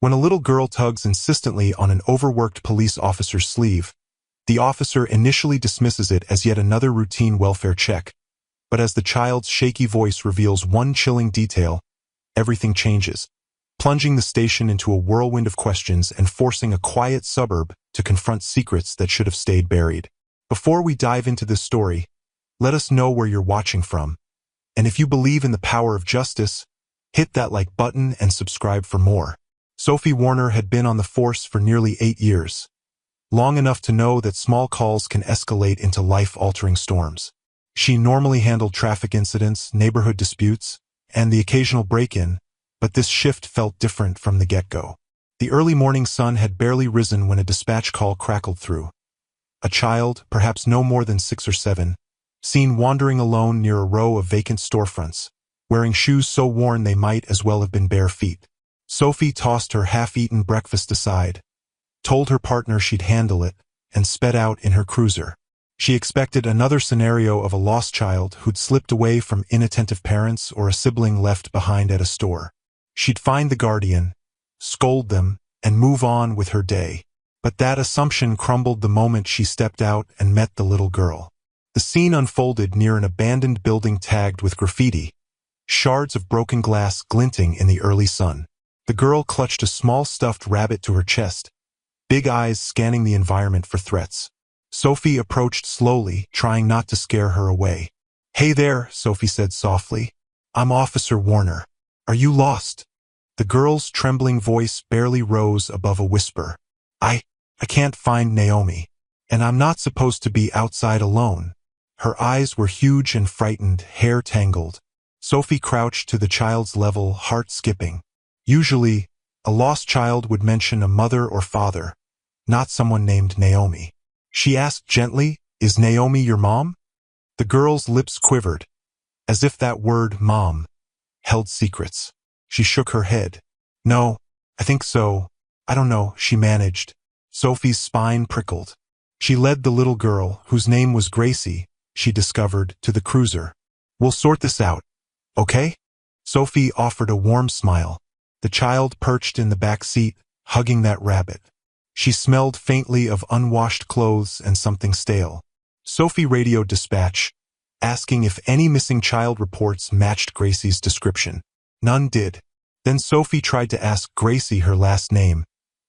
When a little girl tugs insistently on an overworked police officer's sleeve, the officer initially dismisses it as yet another routine welfare check. But as the child's shaky voice reveals one chilling detail, everything changes, plunging the station into a whirlwind of questions and forcing a quiet suburb to confront secrets that should have stayed buried. Before we dive into this story, let us know where you're watching from. And if you believe in the power of justice, hit that like button and subscribe for more. Sophie Warner had been on the force for nearly 8 years, long enough to know that small calls can escalate into life-altering storms. She normally handled traffic incidents, neighborhood disputes, and the occasional break-in, but this shift felt different from the get-go. The early morning sun had barely risen when a dispatch call crackled through. A child, perhaps no more than 6 or 7, seen wandering alone near a row of vacant storefronts, wearing shoes so worn they might as well have been bare feet. Sophie tossed her half-eaten breakfast aside, told her partner she'd handle it, and sped out in her cruiser. She expected another scenario of a lost child who'd slipped away from inattentive parents or a sibling left behind at a store. She'd find the guardian, scold them, and move on with her day. But that assumption crumbled the moment she stepped out and met the little girl. The scene unfolded near an abandoned building tagged with graffiti, shards of broken glass glinting in the early sun. The girl clutched a small stuffed rabbit to her chest, big eyes scanning the environment for threats. Sophie approached slowly, trying not to scare her away. "Hey there," Sophie said softly. "I'm Officer Warner. Are you lost?" The girl's trembling voice barely rose above a whisper. I can't find Naomi. And I'm not supposed to be outside alone." Her eyes were huge and frightened, hair tangled. Sophie crouched to the child's level, heart skipping. Usually, a lost child would mention a mother or father, not someone named Naomi. She asked gently, "Is Naomi your mom?" The girl's lips quivered, as if that word, mom, held secrets. She shook her head. "No, I think so. I don't know," she managed. Sophie's spine prickled. She led the little girl, whose name was Gracie, she discovered, to the cruiser. "We'll sort this out, okay?" Sophie offered a warm smile. The child perched in the back seat, hugging that rabbit. She smelled faintly of unwashed clothes and something stale. Sophie radioed dispatch, asking if any missing child reports matched Gracie's description. None did. Then Sophie tried to ask Gracie her last name,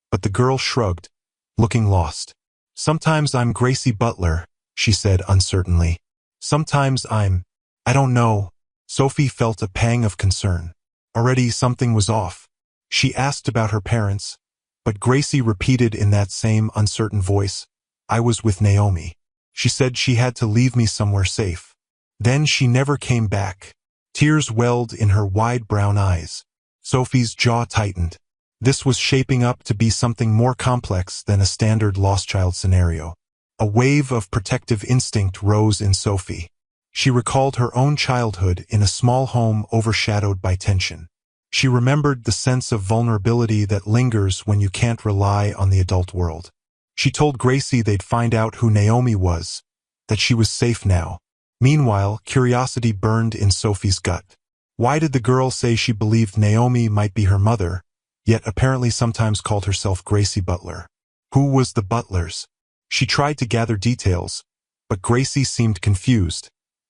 but the girl shrugged, looking lost. "Sometimes I'm Gracie Butler," she said uncertainly. "Sometimes I don't know." Sophie felt a pang of concern. Already something was off. She asked about her parents, but Gracie repeated in that same uncertain voice, "I was with Naomi. She said she had to leave me somewhere safe. Then she never came back." Tears welled in her wide brown eyes. Sophie's jaw tightened. This was shaping up to be something more complex than a standard lost child scenario. A wave of protective instinct rose in Sophie. She recalled her own childhood in a small home overshadowed by tension. She remembered the sense of vulnerability that lingers when you can't rely on the adult world. She told Gracie they'd find out who Naomi was, that she was safe now. Meanwhile, curiosity burned in Sophie's gut. Why did the girl say she believed Naomi might be her mother, yet apparently sometimes called herself Gracie Butler? Who was the Butlers? She tried to gather details, but Gracie seemed confused,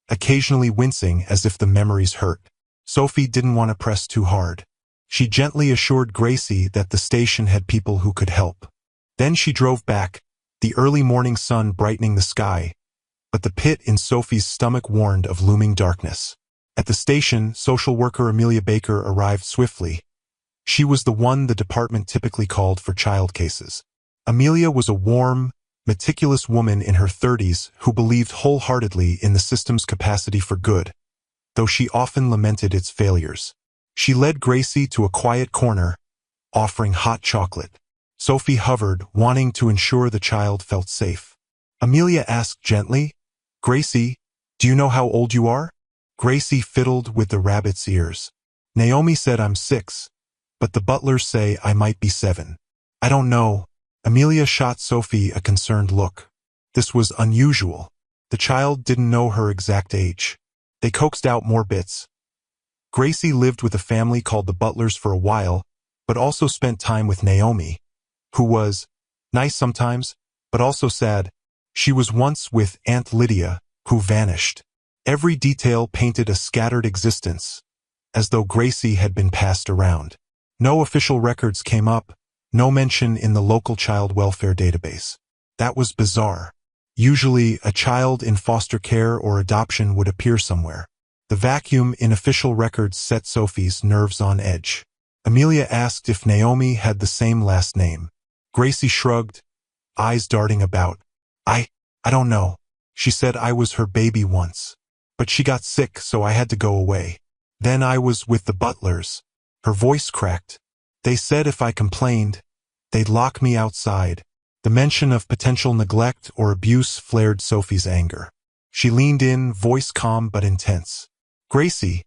occasionally wincing as if the memories hurt. Sophie didn't want to press too hard. She gently assured Gracie that the station had people who could help. Then she drove back, the early morning sun brightening the sky, but the pit in Sophie's stomach warned of looming darkness. At the station, social worker Amelia Baker arrived swiftly. She was the one the department typically called for child cases. Amelia was a warm, meticulous woman in her 30s who believed wholeheartedly in the system's capacity for good, though she often lamented its failures. She led Gracie to a quiet corner, offering hot chocolate. Sophie hovered, wanting to ensure the child felt safe. Amelia asked gently, "Gracie, do you know how old you are?" Gracie fiddled with the rabbit's ears. "Naomi said I'm 6, but the Butlers say I might be 7. I don't know." Amelia shot Sophie a concerned look. This was unusual. The child didn't know her exact age. They coaxed out more bits. Gracie lived with a family called the Butlers for a while, but also spent time with Naomi, who was nice sometimes, but also sad. She was once with Aunt Lydia, who vanished. Every detail painted a scattered existence, as though Gracie had been passed around. No official records came up, no mention in the local child welfare database. That was bizarre. Usually, a child in foster care or adoption would appear somewhere. The vacuum in official records set Sophie's nerves on edge. Amelia asked if Naomi had the same last name. Gracie shrugged, eyes darting about. I don't know. She said I was her baby once. But she got sick, so I had to go away. Then I was with the Butlers. Her voice cracked. They said if I complained, they'd lock me outside. The mention of potential neglect or abuse flared Sophie's anger. She leaned in, voice calm but intense. Gracie,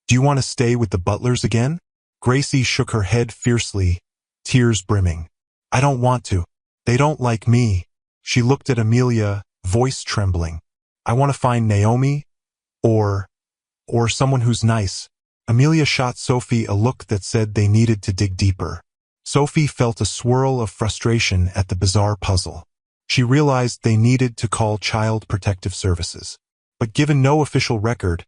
do you want to stay with the Butlers again? Gracie shook her head fiercely, tears brimming. I don't want to. They don't like me. She looked at Amelia, voice trembling. I want to find Naomi, or someone who's nice. Amelia shot Sophie a look that said they needed to dig deeper. Sophie felt a swirl of frustration at the bizarre puzzle. She realized they needed to call Child Protective Services. But given no official record,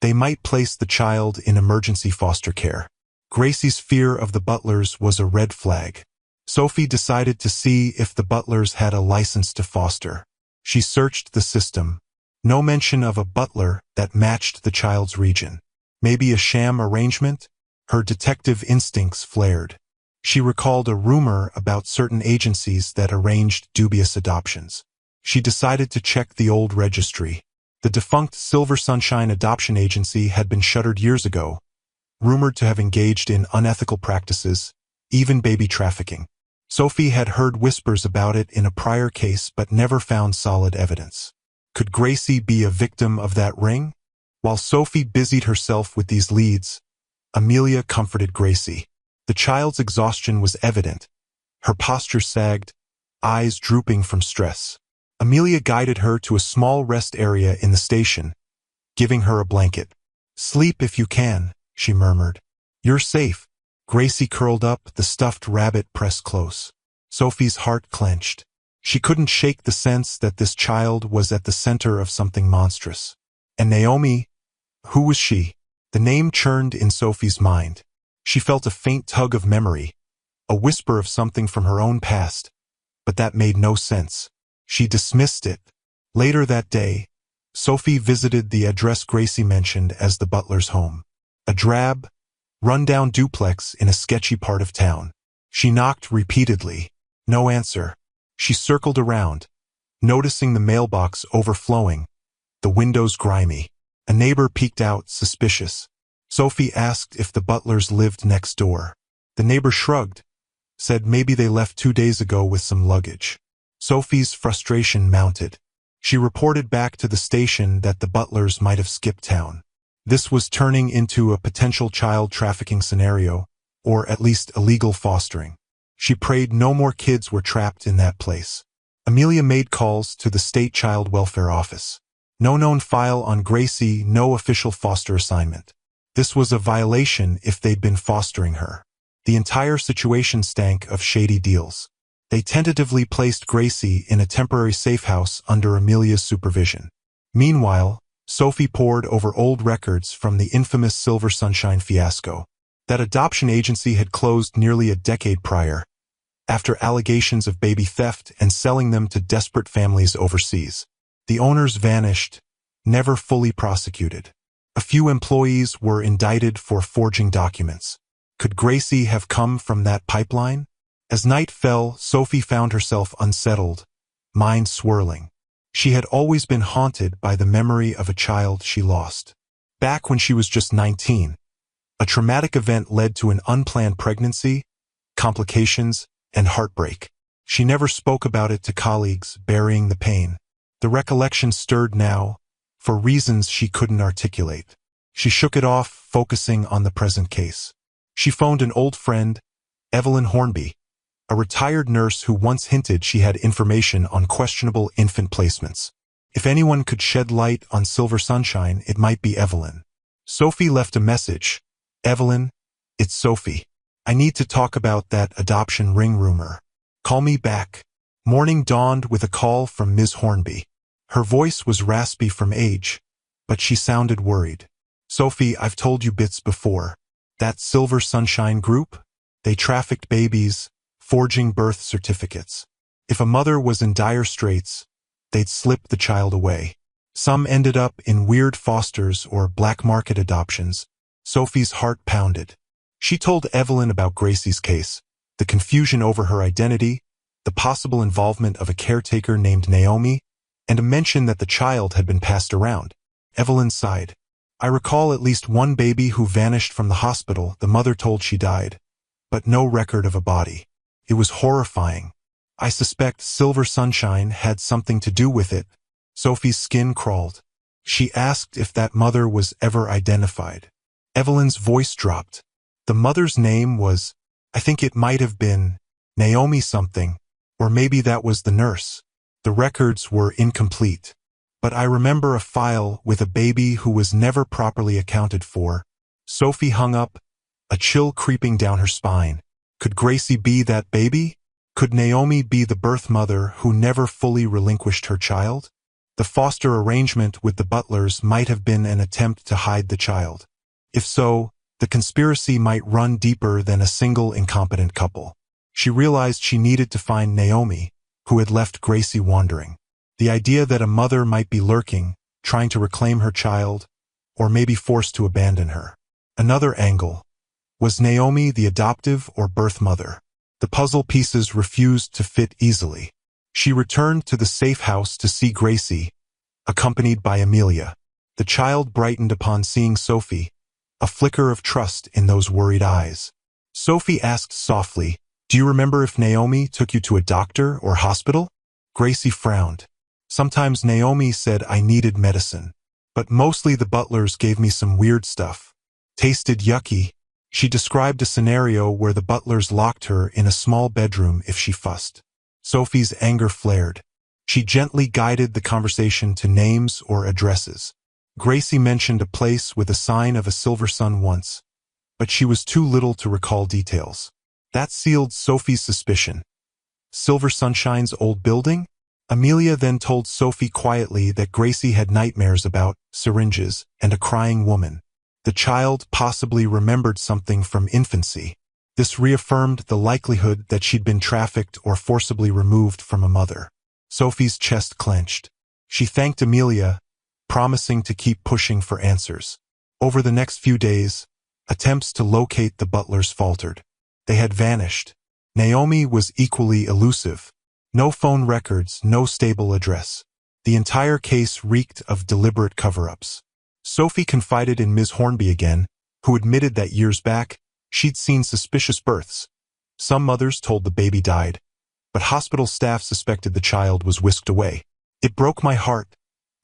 they might place the child in emergency foster care. Gracie's fear of the Butlers was a red flag. Sophie decided to see if the Butlers had a license to foster. She searched the system. No mention of a butler that matched the child's region. Maybe a sham arrangement? Her detective instincts flared. She recalled a rumor about certain agencies that arranged dubious adoptions. She decided to check the old registry. The defunct Silver Sunshine Adoption Agency had been shuttered years ago, rumored to have engaged in unethical practices, even baby trafficking. Sophie had heard whispers about it in a prior case but never found solid evidence. Could Gracie be a victim of that ring? While Sophie busied herself with these leads, Amelia comforted Gracie. The child's exhaustion was evident. Her posture sagged, eyes drooping from stress. Amelia guided her to a small rest area in the station, giving her a blanket. Sleep if you can, she murmured. You're safe. Gracie curled up, the stuffed rabbit pressed close. Sophie's heart clenched. She couldn't shake the sense that this child was at the center of something monstrous. And Naomi, who was she? The name churned in Sophie's mind. She felt a faint tug of memory, a whisper of something from her own past, but that made no sense. She dismissed it. Later that day, Sophie visited the address Gracie mentioned as the Butler's home. A drab, run-down duplex in a sketchy part of town. She knocked repeatedly. No answer. She circled around, noticing the mailbox overflowing, the windows grimy. A neighbor peeked out, suspicious. Sophie asked if the Butlers lived next door. The neighbor shrugged, said maybe they left 2 days ago with some luggage. Sophie's frustration mounted. She reported back to the station that the Butlers might have skipped town. This was turning into a potential child trafficking scenario, or at least illegal fostering. She prayed no more kids were trapped in that place. Amelia made calls to the state child welfare office. No known file on Gracie, no official foster assignment. This was a violation if they'd been fostering her. The entire situation stank of shady deals. They tentatively placed Gracie in a temporary safe house under Amelia's supervision. Meanwhile, Sophie pored over old records from the infamous Silver Sunshine fiasco. That adoption agency had closed nearly a decade prior, after allegations of baby theft and selling them to desperate families overseas. The owners vanished, never fully prosecuted. A few employees were indicted for forging documents. Could Gracie have come from that pipeline? As night fell, Sophie found herself unsettled, mind swirling. She had always been haunted by the memory of a child she lost. Back when she was just 19, a traumatic event led to an unplanned pregnancy, complications, and heartbreak. She never spoke about it to colleagues, burying the pain. The recollection stirred now, for reasons she couldn't articulate. She shook it off, focusing on the present case. She phoned an old friend, Evelyn Hornby, a retired nurse who once hinted she had information on questionable infant placements. If anyone could shed light on Silver Sunshine, it might be Evelyn. Sophie left a message. Evelyn, it's Sophie. I need to talk about that adoption ring rumor. Call me back. Morning dawned with a call from Ms. Hornby. Her voice was raspy from age, but she sounded worried. Sophie, I've told you bits before. That Silver Sunshine group? They trafficked babies, forging birth certificates. If a mother was in dire straits, they'd slip the child away. Some ended up in weird fosters or black market adoptions. Sophie's heart pounded. She told Evelyn about Gracie's case, the confusion over her identity, the possible involvement of a caretaker named Naomi, and a mention that the child had been passed around. Evelyn sighed. I recall at least one baby who vanished from the hospital. The mother told she died, but no record of a body. It was horrifying. I suspect Silver Sunshine had something to do with it. Sophie's skin crawled. She asked if that mother was ever identified. Evelyn's voice dropped. The mother's name was, I think it might have been, Naomi something, or maybe that was the nurse. The records were incomplete. But I remember a file with a baby who was never properly accounted for. Sophie hung up, a chill creeping down her spine. Could Gracie be that baby? Could Naomi be the birth mother who never fully relinquished her child? The foster arrangement with the Butlers might have been an attempt to hide the child. If so, the conspiracy might run deeper than a single incompetent couple. She realized she needed to find Naomi, who had left Gracie wandering. The idea that a mother might be lurking, trying to reclaim her child, or maybe forced to abandon her. Another angle. Was Naomi the adoptive or birth mother? The puzzle pieces refused to fit easily. She returned to the safe house to see Gracie, accompanied by Amelia. The child brightened upon seeing Sophie, a flicker of trust in those worried eyes. Sophie asked softly, Do you remember if Naomi took you to a doctor or hospital? Gracie frowned. Sometimes Naomi said I needed medicine, but mostly the Butlers gave me some weird stuff. Tasted yucky. She described a scenario where the Butlers locked her in a small bedroom if she fussed. Sophie's anger flared. She gently guided the conversation to names or addresses. Gracie mentioned a place with a sign of a silver sun once, but she was too little to recall details. That sealed Sophie's suspicion. Silver Sunshine's old building? Amelia then told Sophie quietly that Gracie had nightmares about syringes and a crying woman. The child possibly remembered something from infancy. This reaffirmed the likelihood that she'd been trafficked or forcibly removed from a mother. Sophie's chest clenched. She thanked Amelia, promising to keep pushing for answers. Over the next few days, attempts to locate the Butlers faltered. They had vanished. Naomi was equally elusive. No phone records, no stable address. The entire case reeked of deliberate cover-ups. Sophie confided in Ms. Hornby again, who admitted that years back, she'd seen suspicious births. Some mothers told the baby died, but hospital staff suspected the child was whisked away. It broke my heart,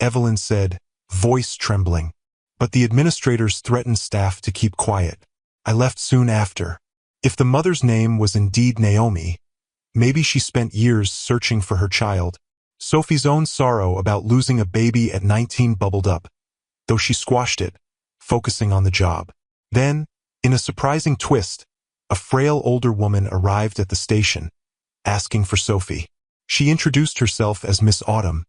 Evelyn said, voice trembling. But the administrators threatened staff to keep quiet. I left soon after. If the mother's name was indeed Naomi, maybe she spent years searching for her child. Sophie's own sorrow about losing a baby at 19 bubbled up, though she squashed it, focusing on the job. Then, in a surprising twist, a frail older woman arrived at the station, asking for Sophie. She introduced herself as Miss Autumn,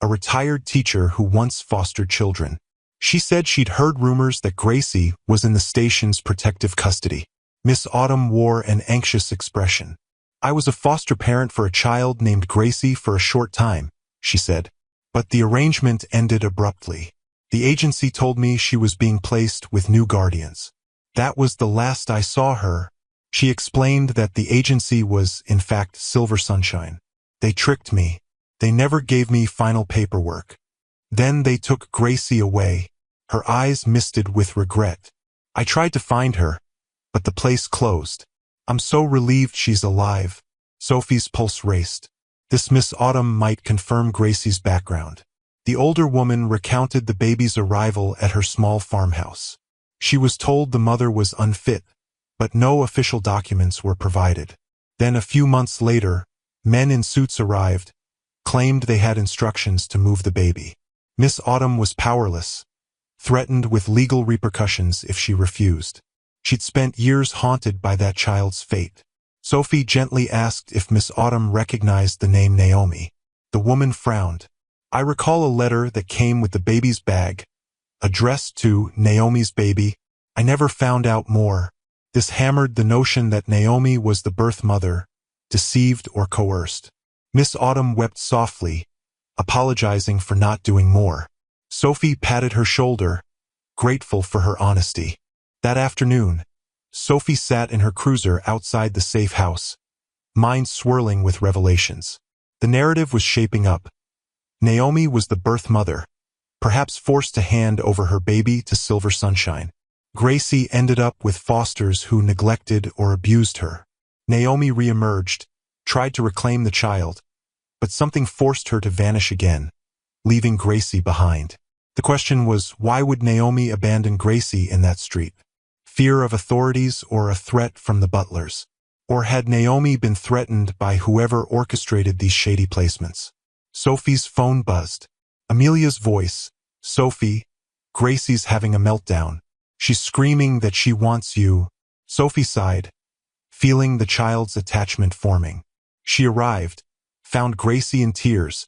a retired teacher who once fostered children. She said she'd heard rumors that Gracie was in the station's protective custody. Miss Autumn wore an anxious expression. I was a foster parent for a child named Gracie for a short time, she said. But the arrangement ended abruptly. The agency told me she was being placed with new guardians. That was the last I saw her. She explained that the agency was, in fact, Silver Sunshine. They tricked me. They never gave me final paperwork. Then they took Gracie away. Her eyes misted with regret. I tried to find her, but the place closed. I'm so relieved she's alive. Sophie's pulse raced. This Miss Autumn might confirm Gracie's background. The older woman recounted the baby's arrival at her small farmhouse. She was told the mother was unfit, but no official documents were provided. Then a few months later, men in suits arrived, claimed they had instructions to move the baby. Miss Autumn was powerless, threatened with legal repercussions if she refused. She'd spent years haunted by that child's fate. Sophie gently asked if Miss Autumn recognized the name Naomi. The woman frowned. I recall a letter that came with the baby's bag, addressed to Naomi's baby. I never found out more. This hammered the notion that Naomi was the birth mother, deceived or coerced. Miss Autumn wept softly, apologizing for not doing more. Sophie patted her shoulder, grateful for her honesty. That afternoon, Sophie sat in her cruiser outside the safe house, mind swirling with revelations. The narrative was shaping up. Naomi was the birth mother, perhaps forced to hand over her baby to Silver Sunshine. Gracie ended up with fosters who neglected or abused her. Naomi reemerged, tried to reclaim the child, but something forced her to vanish again, leaving Gracie behind. The question was, why would Naomi abandon Gracie in that street? Fear of authorities or a threat from the butlers? Or had Naomi been threatened by whoever orchestrated these shady placements? Sophie's phone buzzed. Amelia's voice. Sophie, Gracie's having a meltdown. She's screaming that she wants you. Sophie sighed, feeling the child's attachment forming. She arrived, found Gracie in tears,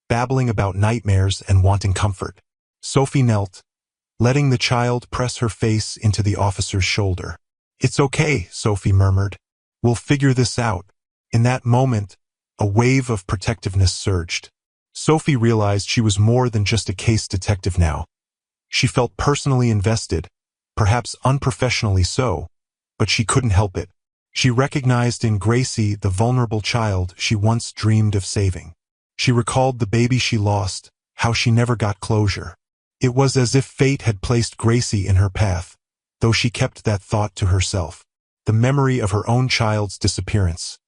babbling about nightmares and wanting comfort. Sophie knelt, letting the child press her face into the officer's shoulder. It's okay, Sophie murmured. We'll figure this out. In that moment, a wave of protectiveness surged. Sophie realized she was more than just a case detective now. She felt personally invested, perhaps unprofessionally so, but she couldn't help it. She recognized in Gracie the vulnerable child she once dreamed of saving. She recalled the baby she lost, how she never got closure. It was as if fate had placed Gracie in her path, though she kept that thought to herself. The memory of her own child's disappearance.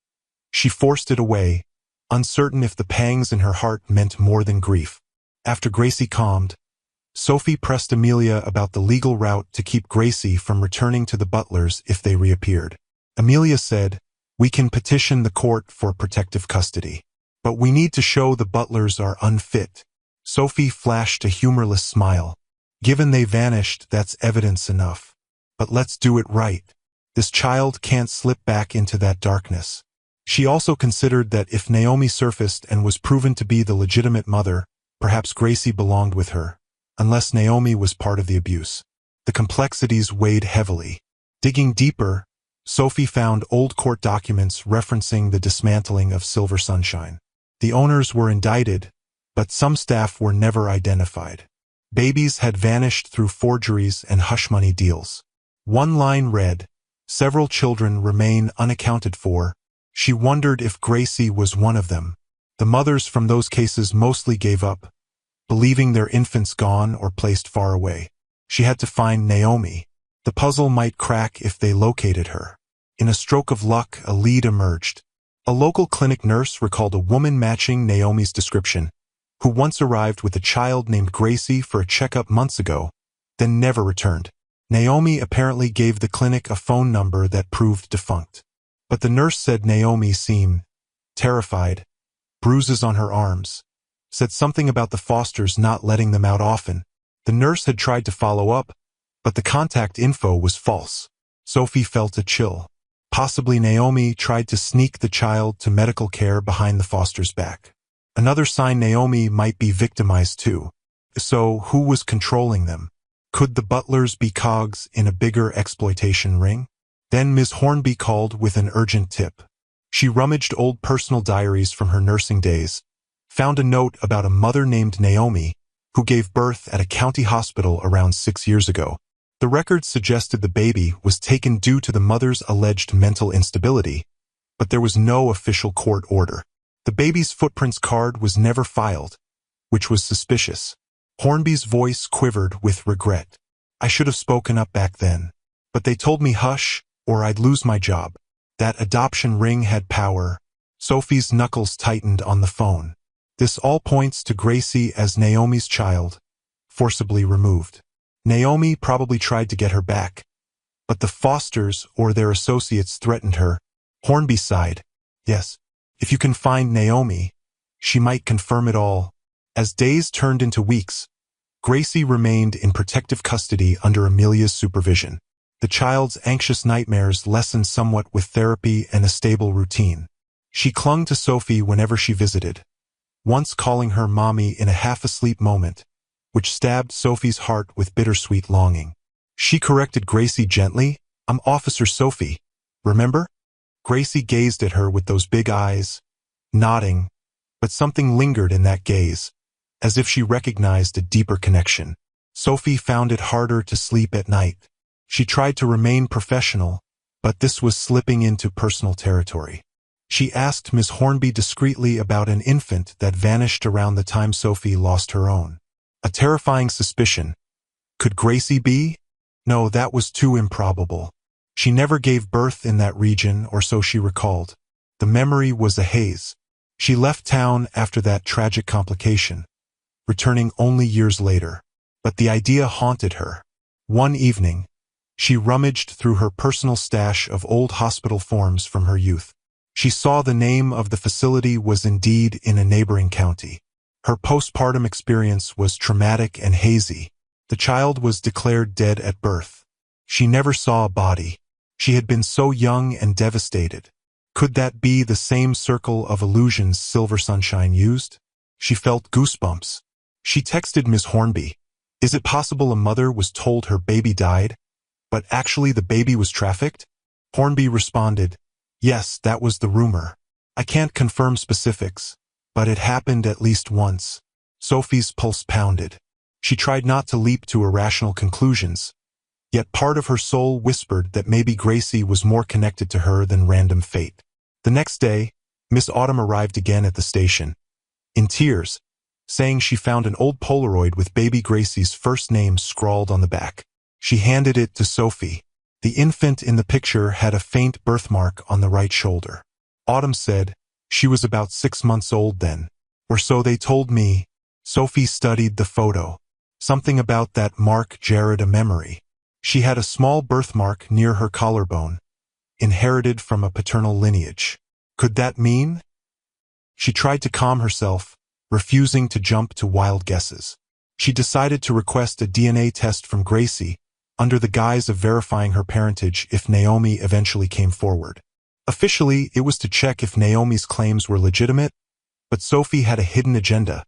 She forced it away, uncertain if the pangs in her heart meant more than grief. After Gracie calmed, Sophie pressed Amelia about the legal route to keep Gracie from returning to the butlers if they reappeared. Amelia said, "We can petition the court for protective custody. But we need to show the butlers are unfit." Sophie flashed a humorless smile. "Given they vanished, that's evidence enough. But let's do it right. This child can't slip back into that darkness." She also considered that if Naomi surfaced and was proven to be the legitimate mother, perhaps Gracie belonged with her, unless Naomi was part of the abuse. The complexities weighed heavily. Digging deeper, Sophie found old court documents referencing the dismantling of Silver Sunshine. The owners were indicted, but some staff were never identified. Babies had vanished through forgeries and hush-money deals. One line read, "Several children remain unaccounted for." She wondered if Gracie was one of them. The mothers from those cases mostly gave up, believing their infants gone or placed far away. She had to find Naomi. The puzzle might crack if they located her. In a stroke of luck, a lead emerged. A local clinic nurse recalled a woman matching Naomi's description, who once arrived with a child named Gracie for a checkup months ago, then never returned. Naomi apparently gave the clinic a phone number that proved defunct. But the nurse said Naomi seemed terrified, bruises on her arms, said something about the fosters not letting them out often. The nurse had tried to follow up, but the contact info was false. Sophie felt a chill. Possibly Naomi tried to sneak the child to medical care behind the foster's back. Another sign Naomi might be victimized too. So who was controlling them? Could the butlers be cogs in a bigger exploitation ring? Then Ms. Hornby called with an urgent tip. She rummaged old personal diaries from her nursing days, found a note about a mother named Naomi who gave birth at a county hospital around 6 years ago. The records suggested the baby was taken due to the mother's alleged mental instability, but there was no official court order. The baby's footprints card was never filed, which was suspicious. Hornby's voice quivered with regret. "I should have spoken up back then. But they told me hush, or I'd lose my job." That adoption ring had power. Sophie's knuckles tightened on the phone. This all points to Gracie as Naomi's child, forcibly removed. Naomi probably tried to get her back, but the fosters or their associates threatened her. Hornby sighed. "Yes, if you can find Naomi, she might confirm it all." As days turned into weeks, Gracie remained in protective custody under Amelia's supervision. The child's anxious nightmares lessened somewhat with therapy and a stable routine. She clung to Sophie whenever she visited, once calling her mommy in a half-asleep moment, which stabbed Sophie's heart with bittersweet longing. She corrected Gracie gently, "I'm Officer Sophie, remember?" Gracie gazed at her with those big eyes, nodding, but something lingered in that gaze, as if she recognized a deeper connection. Sophie found it harder to sleep at night. She tried to remain professional, but this was slipping into personal territory. She asked Ms. Hornby discreetly about an infant that vanished around the time Sophie lost her own. A terrifying suspicion. Could Gracie be? No, that was too improbable. She never gave birth in that region, or so she recalled. The memory was a haze. She left town after that tragic complication, returning only years later. But the idea haunted her. One evening, she rummaged through her personal stash of old hospital forms from her youth. She saw the name of the facility was indeed in a neighboring county. Her postpartum experience was traumatic and hazy. The child was declared dead at birth. She never saw a body. She had been so young and devastated. Could that be the same circle of illusions Silver Sunshine used? She felt goosebumps. She texted Ms. Hornby. Is it possible a mother was told her baby died, but actually the baby was trafficked? Hornby responded, yes, that was the rumor. I can't confirm specifics, but it happened at least once. Sophie's pulse pounded. She tried not to leap to irrational conclusions, yet part of her soul whispered that maybe Gracie was more connected to her than random fate. The next day, Miss Autumn arrived again at the station, in tears, saying she found an old Polaroid with baby Gracie's first name scrawled on the back. She handed it to Sophie. The infant in the picture had a faint birthmark on the right shoulder. Autumn said, she was about 6 months old then, or so they told me. Sophie studied the photo. Something about that mark jarred a memory. She had a small birthmark near her collarbone, inherited from a paternal lineage. Could that mean? She tried to calm herself, refusing to jump to wild guesses. She decided to request a DNA test from Gracie, under the guise of verifying her parentage if Naomi eventually came forward. Officially, it was to check if Naomi's claims were legitimate, but Sophie had a hidden agenda.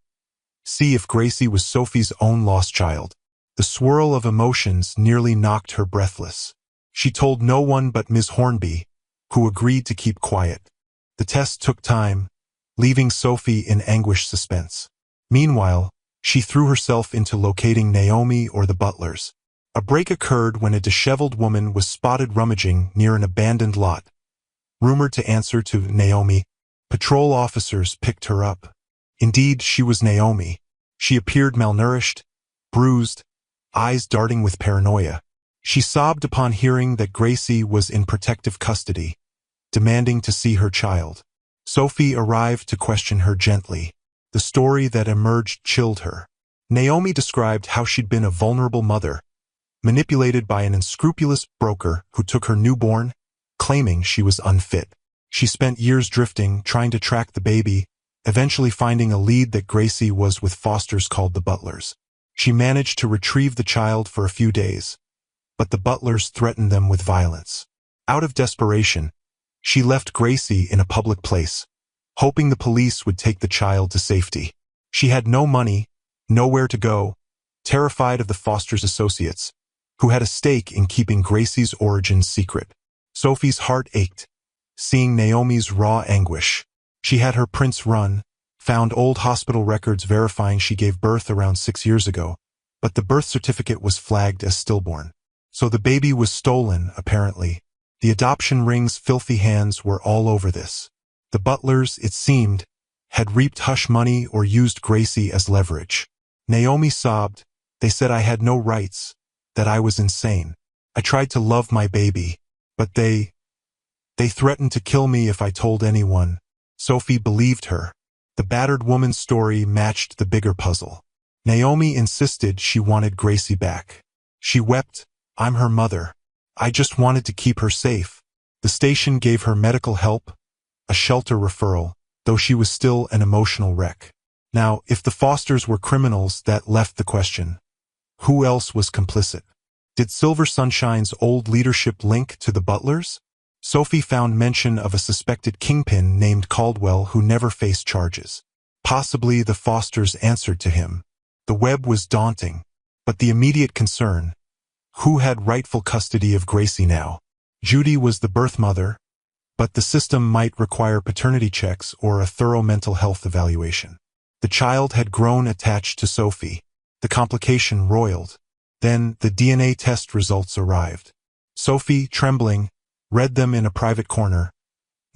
See if Gracie was Sophie's own lost child. The swirl of emotions nearly knocked her breathless. She told no one but Ms. Hornby, who agreed to keep quiet. The test took time, leaving Sophie in anguished suspense. Meanwhile, she threw herself into locating Naomi or the butlers. A break occurred when a disheveled woman was spotted rummaging near an abandoned lot. Rumored to answer to Naomi, patrol officers picked her up. Indeed, she was Naomi. She appeared malnourished, bruised, eyes darting with paranoia. She sobbed upon hearing that Gracie was in protective custody, demanding to see her child. Sophie arrived to question her gently. The story that emerged chilled her. Naomi described how she'd been a vulnerable mother, manipulated by an unscrupulous broker who took her newborn, claiming she was unfit. She spent years drifting, trying to track the baby, eventually finding a lead that Gracie was with fosters called the butlers. She managed to retrieve the child for a few days, but the butlers threatened them with violence. Out of desperation, she left Gracie in a public place, hoping the police would take the child to safety. She had no money, nowhere to go, terrified of the Foster's associates, who had a stake in keeping Gracie's origins secret. Sophie's heart ached, seeing Naomi's raw anguish. She had her prints run, found old hospital records verifying she gave birth around 6 years ago, but the birth certificate was flagged as stillborn. So the baby was stolen, apparently. The adoption ring's filthy hands were all over this. The butlers, it seemed, had reaped hush money or used Gracie as leverage. Naomi sobbed. They said I had no rights, that I was insane. I tried to love my baby, but they threatened to kill me if I told anyone. Sophie believed her. The battered woman's story matched the bigger puzzle. Naomi insisted she wanted Gracie back. She wept, I'm her mother. I just wanted to keep her safe. The station gave her medical help, a shelter referral, though she was still an emotional wreck. Now, if the Fosters were criminals, that left the question. Who else was complicit? Did Silver Sunshine's old leadership link to the Butlers? Sophie found mention of a suspected kingpin named Caldwell who never faced charges. Possibly the Fosters answered to him. The web was daunting, but the immediate concern, who had rightful custody of Gracie now? Judy was the birth mother, but the system might require paternity checks or a thorough mental health evaluation. The child had grown attached to Sophie. The complication roiled. Then the DNA test results arrived. Sophie, trembling, read them in a private corner.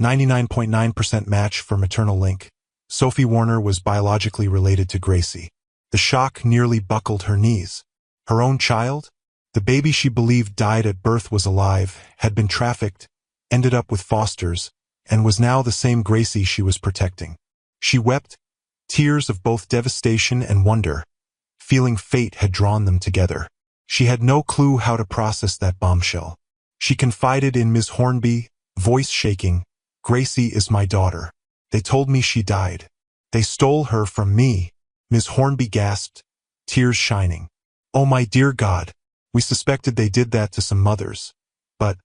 99.9% match for maternal link. Sophie Warner was biologically related to Gracie. The shock nearly buckled her knees. Her own child? The baby she believed died at birth was alive, had been trafficked, ended up with Fosters, and was now the same Gracie she was protecting. She wept, tears of both devastation and wonder, feeling fate had drawn them together. She had no clue how to process that bombshell. She confided in Ms. Hornby, voice shaking, "Gracie is my daughter. They told me she died. They stole her from me." Ms. Hornby gasped, tears shining. "Oh my dear God, we suspected they did that to some mothers. But,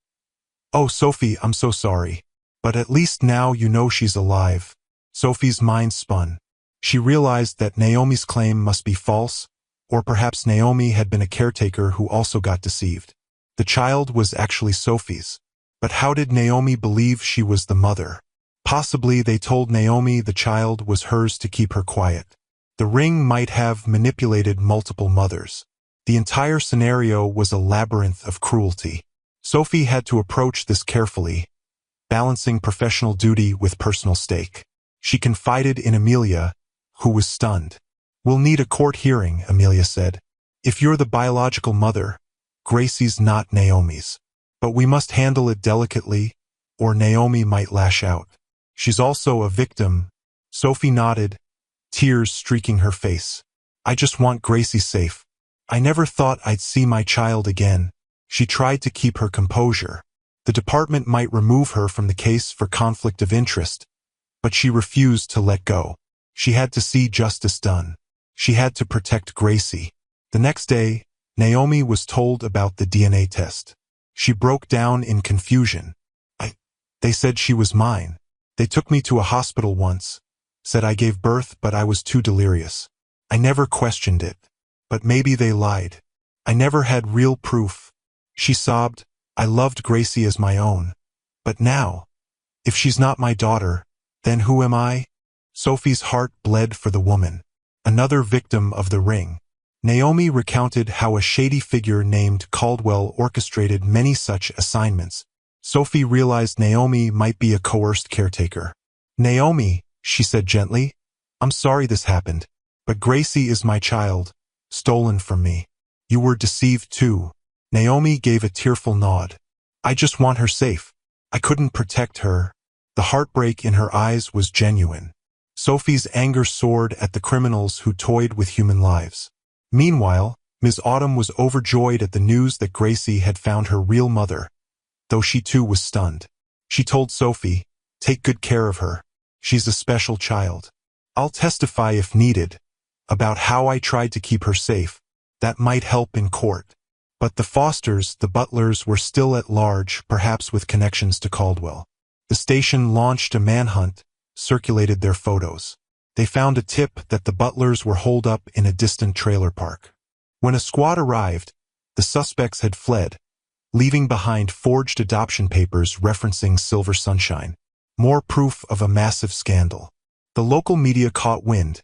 oh Sophie, I'm so sorry. But at least now you know she's alive." Sophie's mind spun. She realized that Naomi's claim must be false, or perhaps Naomi had been a caretaker who also got deceived. The child was actually Sophie's. But how did Naomi believe she was the mother? Possibly they told Naomi the child was hers to keep her quiet. The ring might have manipulated multiple mothers. The entire scenario was a labyrinth of cruelty. Sophie had to approach this carefully, balancing professional duty with personal stake. She confided in Amelia, who was stunned. "We'll need a court hearing," Amelia said. "If you're the biological mother, Gracie's not Naomi's. But we must handle it delicately, or Naomi might lash out. She's also a victim." Sophie nodded, tears streaking her face. "I just want Gracie safe. I never thought I'd see my child again." She tried to keep her composure. The department might remove her from the case for conflict of interest, but she refused to let go. She had to see justice done. She had to protect Gracie. The next day, Naomi was told about the DNA test. She broke down in confusion. They said she was mine. They took me to a hospital once, said I gave birth but I was too delirious. I never questioned it. But maybe they lied. I never had real proof." She sobbed, "I loved Gracie as my own. But now, if she's not my daughter, then who am I?" Sophie's heart bled for the woman, another victim of the ring. Naomi recounted how a shady figure named Caldwell orchestrated many such assignments. Sophie realized Naomi might be a coerced caretaker. "Naomi," she said gently, "I'm sorry this happened, but Gracie is my child, stolen from me. You were deceived too." Naomi gave a tearful nod. "I just want her safe. I couldn't protect her." The heartbreak in her eyes was genuine. Sophie's anger soared at the criminals who toyed with human lives. Meanwhile, Ms. Autumn was overjoyed at the news that Gracie had found her real mother, though she too was stunned. She told Sophie, "Take good care of her. She's a special child. I'll testify if needed about how I tried to keep her safe. That might help in court." But the Fosters, the Butlers, were still at large, perhaps with connections to Caldwell. The station launched a manhunt, circulated their photos. They found a tip that the Butlers were holed up in a distant trailer park. When a squad arrived, the suspects had fled, leaving behind forged adoption papers referencing Silver Sunshine. More proof of a massive scandal. The local media caught wind,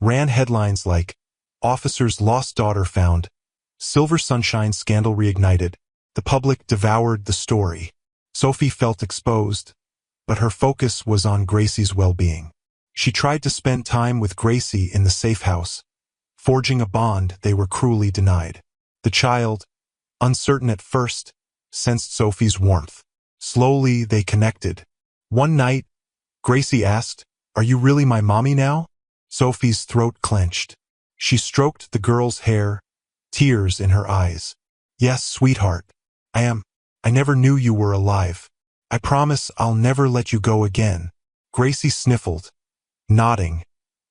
ran headlines like, "Officer's lost daughter found," "Silver Sunshine scandal reignited." The public devoured the story. Sophie felt exposed, but her focus was on Gracie's well-being. She tried to spend time with Gracie in the safe house, forging a bond they were cruelly denied. The child, uncertain at first, sensed Sophie's warmth. Slowly they connected. One night, Gracie asked, "Are you really my mommy now?" Sophie's throat clenched. She stroked the girl's hair, tears in her eyes. "Yes, sweetheart. I am. I never knew you were alive. I promise I'll never let you go again." Gracie sniffled, nodding,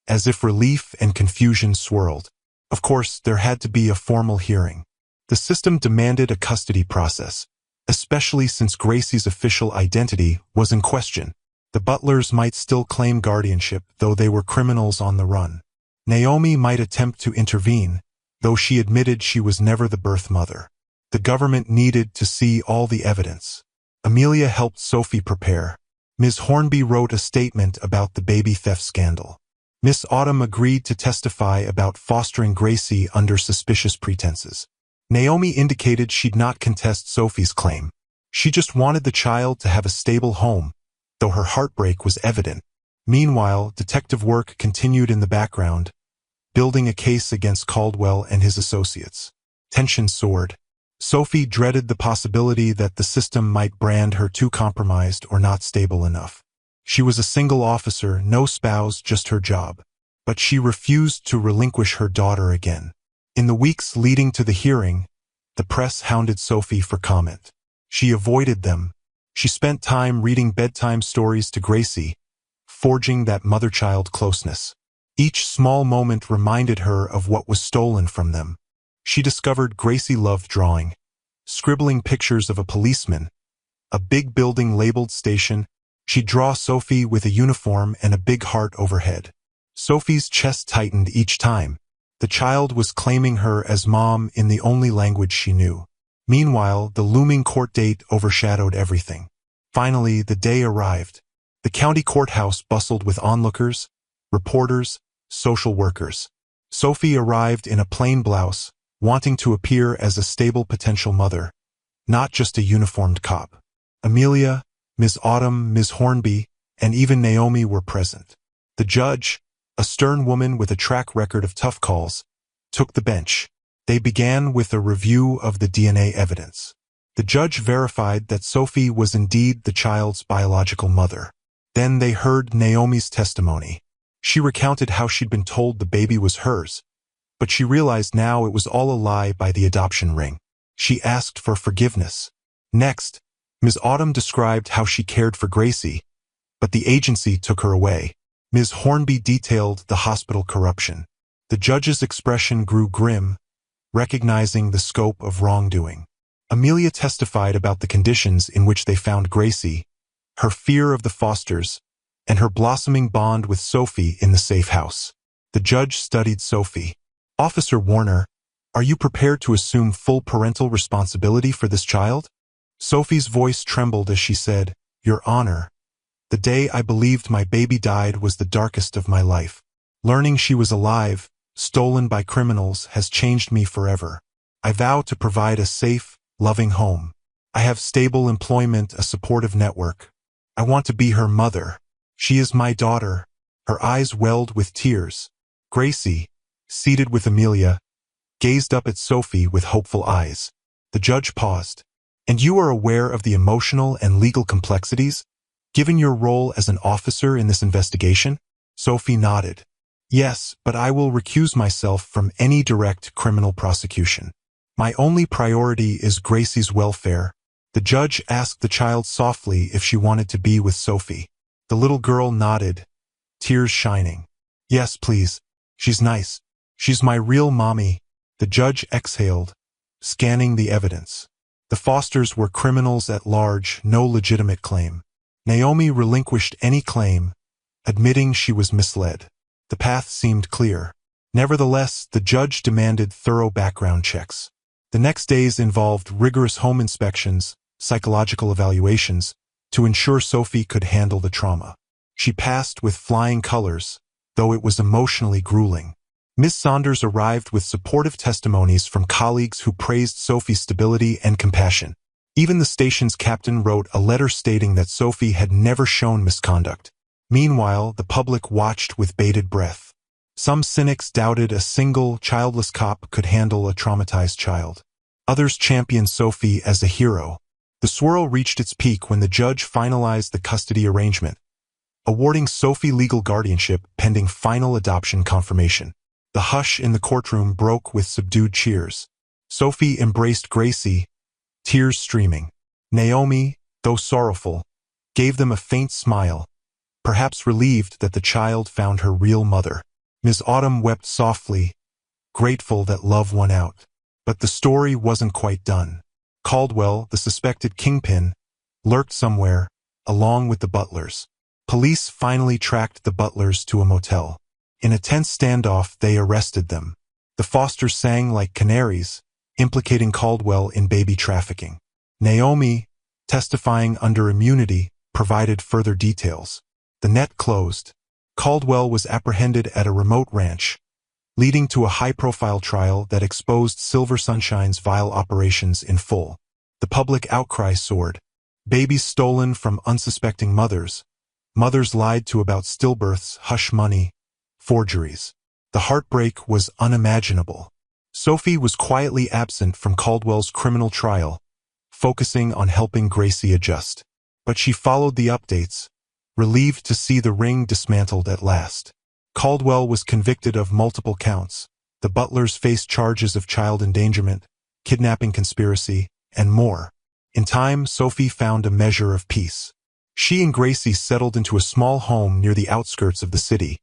as if relief and confusion swirled. Of course, there had to be a formal hearing. The system demanded a custody process, especially since Gracie's official identity was in question. The Butlers might still claim guardianship, though they were criminals on the run. Naomi might attempt to intervene, though she admitted she was never the birth mother. The government needed to see all the evidence. Amelia helped Sophie prepare. Ms. Hornby wrote a statement about the baby theft scandal. Miss Autumn agreed to testify about fostering Gracie under suspicious pretenses. Naomi indicated she'd not contest Sophie's claim. She just wanted the child to have a stable home, though her heartbreak was evident. Meanwhile, detective work continued in the background, building a case against Caldwell and his associates. Tension soared. Sophie dreaded the possibility that the system might brand her too compromised or not stable enough. She was a single officer, no spouse, just her job. But she refused to relinquish her daughter again. In the weeks leading to the hearing, the press hounded Sophie for comment. She avoided them. She spent time reading bedtime stories to Gracie, forging that mother-child closeness. Each small moment reminded her of what was stolen from them. She discovered Gracie loved drawing, scribbling pictures of a policeman, a big building labeled station. She'd draw Sophie with a uniform and a big heart overhead. Sophie's chest tightened each time. The child was claiming her as mom in the only language she knew. Meanwhile, the looming court date overshadowed everything. Finally, the day arrived. The county courthouse bustled with onlookers, reporters, social workers. Sophie arrived in a plain blouse, wanting to appear as a stable potential mother, not just a uniformed cop. Amelia, Ms. Autumn, Ms. Hornby, and even Naomi were present. The judge, a stern woman with a track record of tough calls, took the bench. They began with a review of the DNA evidence. The judge verified that Sophie was indeed the child's biological mother. Then they heard Naomi's testimony. She recounted how she'd been told the baby was hers, but she realized now it was all a lie by the adoption ring. She asked for forgiveness. Next, Ms. Autumn described how she cared for Gracie, but the agency took her away. Ms. Hornby detailed the hospital corruption. The judge's expression grew grim, recognizing the scope of wrongdoing. Amelia testified about the conditions in which they found Gracie, her fear of the Fosters, and her blossoming bond with Sophie in the safe house. The judge studied Sophie. Officer Warner, are you prepared to assume full parental responsibility for this child? Sophie's voice trembled as she said, Your Honor, the day I believed my baby died was the darkest of my life. Learning she was alive, stolen by criminals, has changed me forever. I vow to provide a safe, loving home. I have stable employment, a supportive network. I want to be her mother. She is my daughter. Her eyes welled with tears. Gracie, seated with Amelia, gazed up at Sophie with hopeful eyes. The judge paused. And you are aware of the emotional and legal complexities, given your role as an officer in this investigation? Sophie nodded. Yes, but I will recuse myself from any direct criminal prosecution. My only priority is Gracie's welfare. The judge asked the child softly if she wanted to be with Sophie. The little girl nodded, tears shining. Yes, please. She's nice. She's my real mommy. The judge exhaled, scanning the evidence. The Fosters were criminals at large, no legitimate claim. Naomi relinquished any claim, admitting she was misled. The path seemed clear. Nevertheless, the judge demanded thorough background checks. The next days involved rigorous home inspections, psychological evaluations, to ensure Sophie could handle the trauma. She passed with flying colors, though it was emotionally grueling. Ms. Saunders arrived with supportive testimonies from colleagues who praised Sophie's stability and compassion. Even the station's captain wrote a letter stating that Sophie had never shown misconduct. Meanwhile, the public watched with bated breath. Some cynics doubted a single, childless cop could handle a traumatized child. Others championed Sophie as a hero. The swirl reached its peak when the judge finalized the custody arrangement, awarding Sophie legal guardianship pending final adoption confirmation. The hush in the courtroom broke with subdued cheers. Sophie embraced Gracie, tears streaming. Naomi, though sorrowful, gave them a faint smile, perhaps relieved that the child found her real mother. Ms. Autumn wept softly, grateful that love won out. But the story wasn't quite done. Caldwell, the suspected kingpin, lurked somewhere, along with the Butlers. Police finally tracked the Butlers to a motel. In a tense standoff, they arrested them. The Fosters sang like canaries, implicating Caldwell in baby trafficking. Naomi, testifying under immunity, provided further details. The net closed. Caldwell was apprehended at a remote ranch, leading to a high-profile trial that exposed Silver Sunshine's vile operations in full. The public outcry soared. Babies stolen from unsuspecting mothers. Mothers lied to about stillbirths, hush money, forgeries. The heartbreak was unimaginable. Sophie was quietly absent from Caldwell's criminal trial, focusing on helping Gracie adjust. But she followed the updates, relieved to see the ring dismantled at last. Caldwell was convicted of multiple counts. The Butlers faced charges of child endangerment, kidnapping conspiracy, and more. In time, Sophie found a measure of peace. She and Gracie settled into a small home near the outskirts of the city,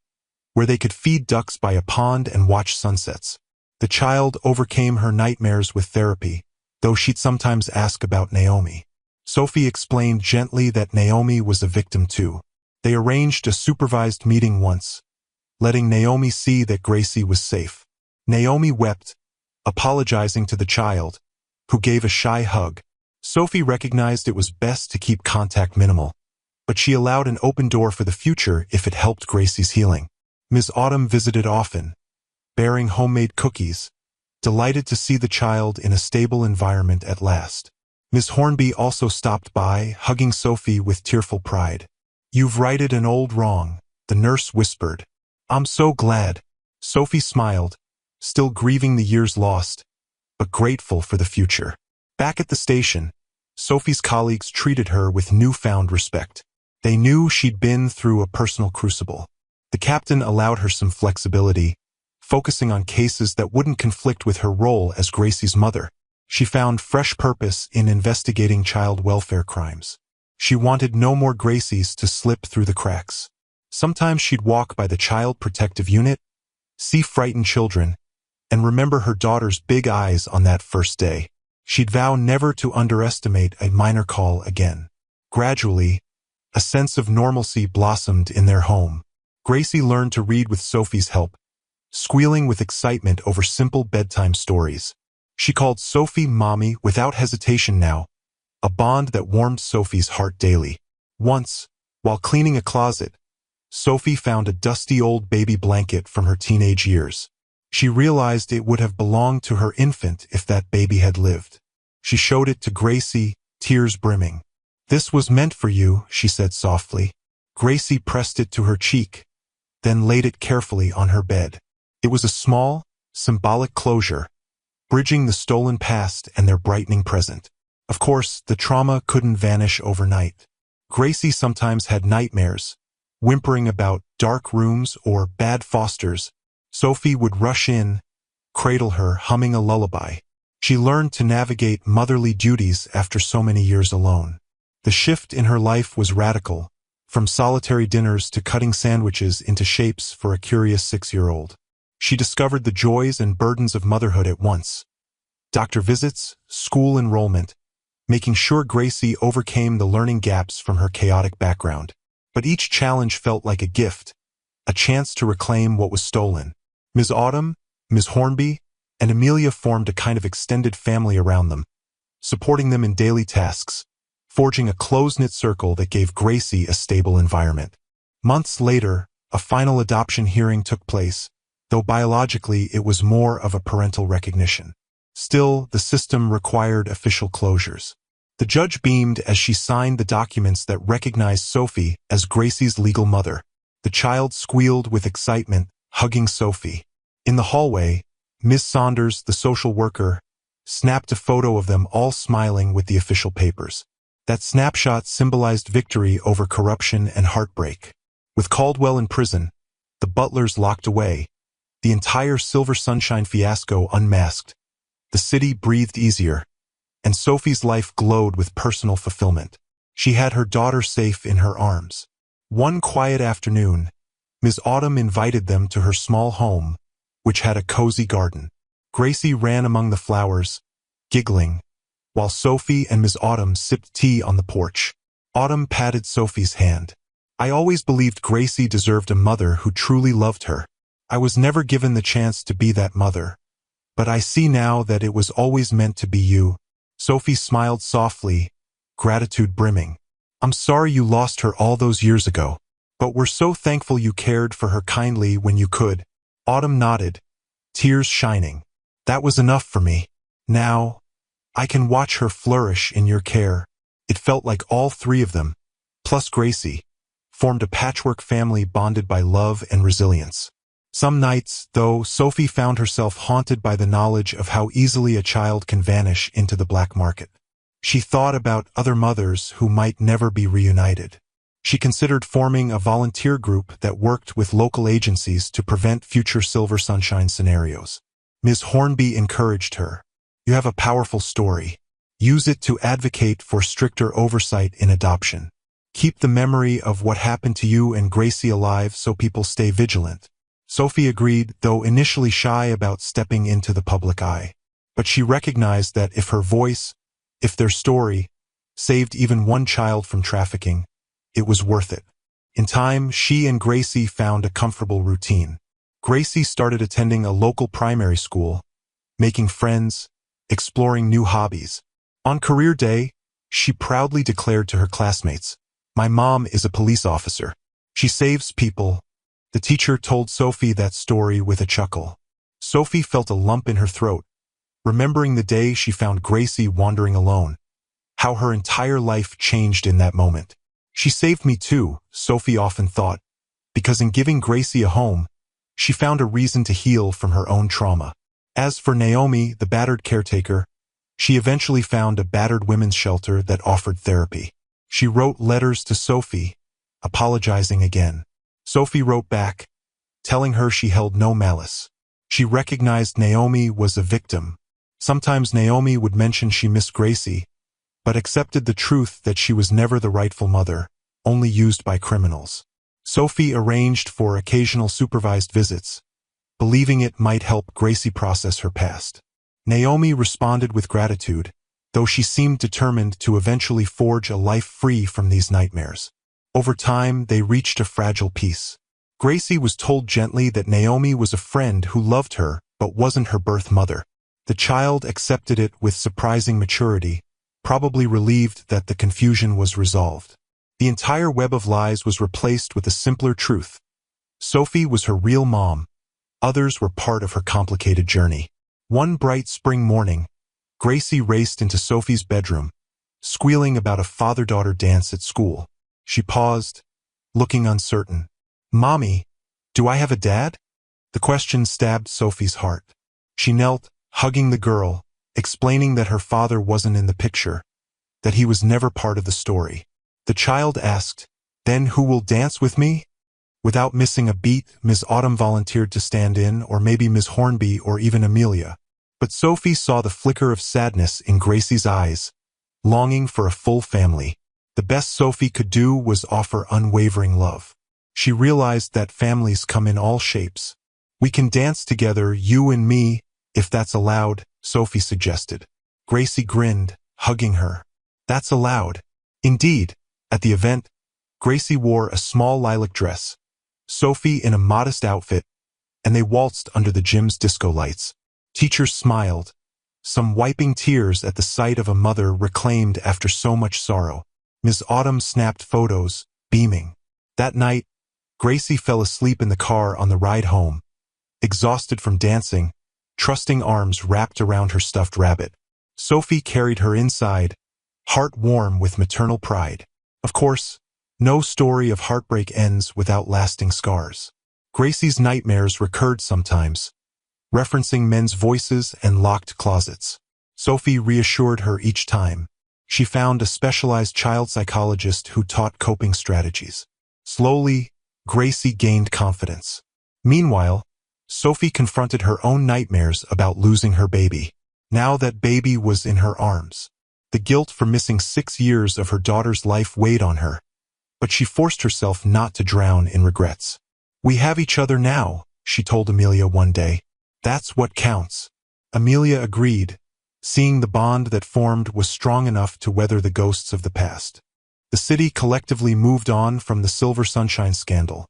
where they could feed ducks by a pond and watch sunsets. The child overcame her nightmares with therapy, though she'd sometimes ask about Naomi. Sophie explained gently that Naomi was a victim too. They arranged a supervised meeting once, letting Naomi see that Gracie was safe. Naomi wept, apologizing to the child, who gave a shy hug. Sophie recognized it was best to keep contact minimal, but she allowed an open door for the future if it helped Gracie's healing. Ms. Autumn visited often, bearing homemade cookies, delighted to see the child in a stable environment at last. Ms. Hornby also stopped by, hugging Sophie with tearful pride. "You've righted an old wrong," the nurse whispered. "I'm so glad." Sophie smiled, still grieving the years lost, but grateful for the future. Back at the station, Sophie's colleagues treated her with newfound respect. They knew she'd been through a personal crucible. The captain allowed her some flexibility, focusing on cases that wouldn't conflict with her role as Gracie's mother. She found fresh purpose in investigating child welfare crimes. She wanted no more Gracies to slip through the cracks. Sometimes she'd walk by the Child Protective Unit, see frightened children, and remember her daughter's big eyes on that first day. She'd vow never to underestimate a minor call again. Gradually, a sense of normalcy blossomed in their home. Gracie learned to read with Sophie's help, squealing with excitement over simple bedtime stories. She called Sophie Mommy without hesitation now, a bond that warmed Sophie's heart daily. Once, while cleaning a closet, Sophie found a dusty old baby blanket from her teenage years. She realized it would have belonged to her infant if that baby had lived. She showed it to Gracie, tears brimming. "This was meant for you," she said softly. Gracie pressed it to her cheek, then laid it carefully on her bed. It was a small, symbolic closure, bridging the stolen past and their brightening present. Of course, the trauma couldn't vanish overnight. Gracie sometimes had nightmares, whimpering about dark rooms or bad fosters. Sophie would rush in, cradle her, humming a lullaby. She learned to navigate motherly duties after so many years alone. The shift in her life was radical, from solitary dinners to cutting sandwiches into shapes for a curious 6-year-old. She discovered the joys and burdens of motherhood at once. Doctor visits, school enrollment, making sure Gracie overcame the learning gaps from her chaotic background. But each challenge felt like a gift, a chance to reclaim what was stolen. Ms. Autumn, Ms. Hornby, and Amelia formed a kind of extended family around them, supporting them in daily tasks, forging a close-knit circle that gave Gracie a stable environment. Months later, a final adoption hearing took place, though biologically it was more of a parental recognition. Still, the system required official closures. The judge beamed as she signed the documents that recognized Sophie as Gracie's legal mother. The child squealed with excitement, hugging Sophie. In the hallway, Miss Saunders, the social worker, snapped a photo of them all smiling with the official papers. That snapshot symbolized victory over corruption and heartbreak. With Caldwell in prison, the Butlers locked away, the entire Silver Sunshine fiasco unmasked, the city breathed easier, and Sophie's life glowed with personal fulfillment. She had her daughter safe in her arms. One quiet afternoon, Ms. Autumn invited them to her small home, which had a cozy garden. Gracie ran among the flowers, giggling, while Sophie and Ms. Autumn sipped tea on the porch. Autumn patted Sophie's hand. I always believed Gracie deserved a mother who truly loved her. I was never given the chance to be that mother. But I see now that it was always meant to be you. Sophie smiled softly, gratitude brimming. I'm sorry you lost her all those years ago, but we're so thankful you cared for her kindly when you could. Autumn nodded, tears shining. That was enough for me. Now, I can watch her flourish in your care. It felt like all three of them, plus Gracie, formed a patchwork family bonded by love and resilience. Some nights, though, Sophie found herself haunted by the knowledge of how easily a child can vanish into the black market. She thought about other mothers who might never be reunited. She considered forming a volunteer group that worked with local agencies to prevent future Silver Sunshine scenarios. Ms. Hornby encouraged her. You have a powerful story. Use it to advocate for stricter oversight in adoption. Keep the memory of what happened to you and Gracie alive so people stay vigilant. Sophie agreed, though initially shy about stepping into the public eye. But she recognized that if her voice, if their story, saved even one child from trafficking, it was worth it. In time, she and Gracie found a comfortable routine. Gracie started attending a local primary school, making friends, exploring new hobbies. On career day, she proudly declared to her classmates, "My mom is a police officer. She saves people." The teacher told Sophie that story with a chuckle. Sophie felt a lump in her throat, remembering the day she found Gracie wandering alone, how her entire life changed in that moment. She saved me too, Sophie often thought, because in giving Gracie a home, she found a reason to heal from her own trauma. As for Naomi, the battered caretaker, she eventually found a battered women's shelter that offered therapy. She wrote letters to Sophie, apologizing again. Sophie wrote back, telling her she held no malice. She recognized Naomi was a victim. Sometimes Naomi would mention she missed Gracie, but accepted the truth that she was never the rightful mother, only used by criminals. Sophie arranged for occasional supervised visits, believing it might help Gracie process her past. Naomi responded with gratitude, though she seemed determined to eventually forge a life free from these nightmares. Over time, they reached a fragile peace. Gracie was told gently that Naomi was a friend who loved her but wasn't her birth mother. The child accepted it with surprising maturity, probably relieved that the confusion was resolved. The entire web of lies was replaced with a simpler truth. Sophie was her real mom. Others were part of her complicated journey. One bright spring morning, Gracie raced into Sophie's bedroom, squealing about a father-daughter dance at school. She paused, looking uncertain. "Mommy, do I have a dad?" The question stabbed Sophie's heart. She knelt, hugging the girl, explaining that her father wasn't in the picture, that he was never part of the story. The child asked, "Then who will dance with me?" Without missing a beat, Ms. Autumn volunteered to stand in, or maybe Ms. Hornby or even Amelia. But Sophie saw the flicker of sadness in Gracie's eyes, longing for a full family. The best Sophie could do was offer unwavering love. She realized that families come in all shapes. "We can dance together, you and me, if that's allowed," Sophie suggested. Gracie grinned, hugging her. "That's allowed." Indeed, at the event, Gracie wore a small lilac dress, Sophie in a modest outfit, and they waltzed under the gym's disco lights. Teachers smiled, some wiping tears at the sight of a mother reclaimed after so much sorrow. Ms. Autumn snapped photos, beaming. That night, Gracie fell asleep in the car on the ride home, exhausted from dancing, trusting arms wrapped around her stuffed rabbit. Sophie carried her inside, heart warm with maternal pride. Of course, no story of heartbreak ends without lasting scars. Gracie's nightmares recurred sometimes, referencing men's voices and locked closets. Sophie reassured her each time. She found a specialized child psychologist who taught coping strategies. Slowly, Gracie gained confidence. Meanwhile, Sophie confronted her own nightmares about losing her baby. Now that baby was in her arms. The guilt for missing 6 years of her daughter's life weighed on her, but she forced herself not to drown in regrets. "We have each other now," she told Amelia one day. "That's what counts." Amelia agreed, seeing the bond that formed was strong enough to weather the ghosts of the past. The city collectively moved on from the Silver Sunshine scandal,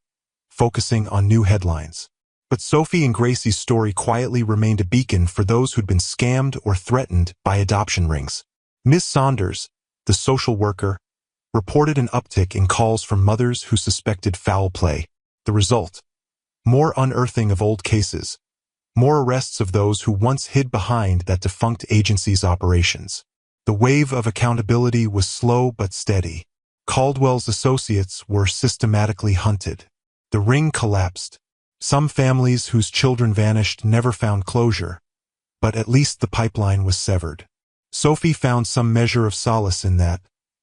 focusing on new headlines. But Sophie and Gracie's story quietly remained a beacon for those who'd been scammed or threatened by adoption rings. Ms. Saunders, the social worker, reported an uptick in calls from mothers who suspected foul play. The result? More unearthing of old cases, more arrests of those who once hid behind that defunct agency's operations. The wave of accountability was slow but steady. Caldwell's associates were systematically hunted. The ring collapsed. Some families whose children vanished never found closure, but at least the pipeline was severed. Sophie found some measure of solace in that,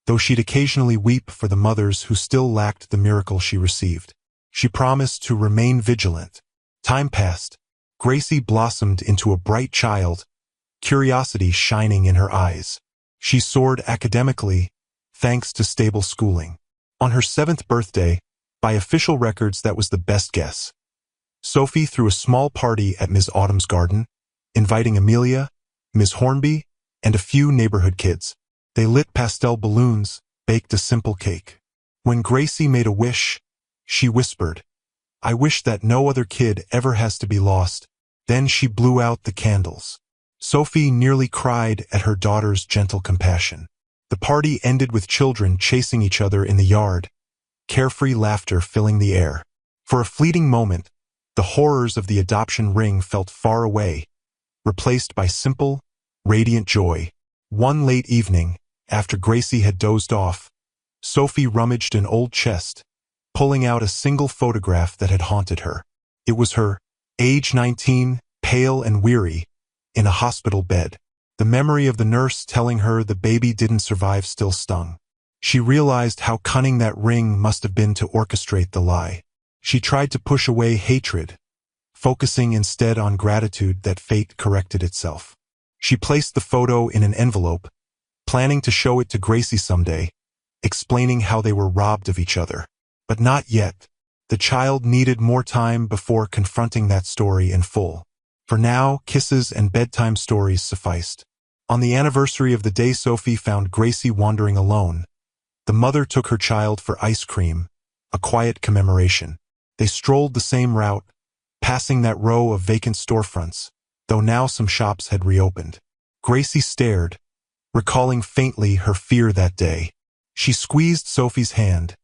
though she'd occasionally weep for the mothers who still lacked the miracle she received. She promised to remain vigilant. Time passed. Gracie blossomed into a bright child, curiosity shining in her eyes. She soared academically, thanks to stable schooling. On her 7th birthday, by official records that was the best guess, Sophie threw a small party at Ms. Autumn's garden, inviting Amelia, Ms. Hornby, and a few neighborhood kids. They lit pastel balloons, baked a simple cake. When Gracie made a wish, she whispered, "I wish that no other kid ever has to be lost." Then she blew out the candles. Sophie nearly cried at her daughter's gentle compassion. The party ended with children chasing each other in the yard, carefree laughter filling the air. For a fleeting moment, the horrors of the adoption ring felt far away, replaced by simple, radiant joy. One late evening, after Gracie had dozed off, Sophie rummaged an old chest, pulling out a single photograph that had haunted her. It was her, age 19, pale and weary, in a hospital bed. The memory of the nurse telling her the baby didn't survive still stung. She realized how cunning that ring must have been to orchestrate the lie. She tried to push away hatred, focusing instead on gratitude that fate corrected itself. She placed the photo in an envelope, planning to show it to Gracie someday, explaining how they were robbed of each other. But not yet. The child needed more time before confronting that story in full. For now, kisses and bedtime stories sufficed. On the anniversary of the day Sophie found Gracie wandering alone, the mother took her child for ice cream, a quiet commemoration. They strolled the same route, passing that row of vacant storefronts, though now some shops had reopened. Gracie stared, recalling faintly her fear that day. She squeezed Sophie's hand,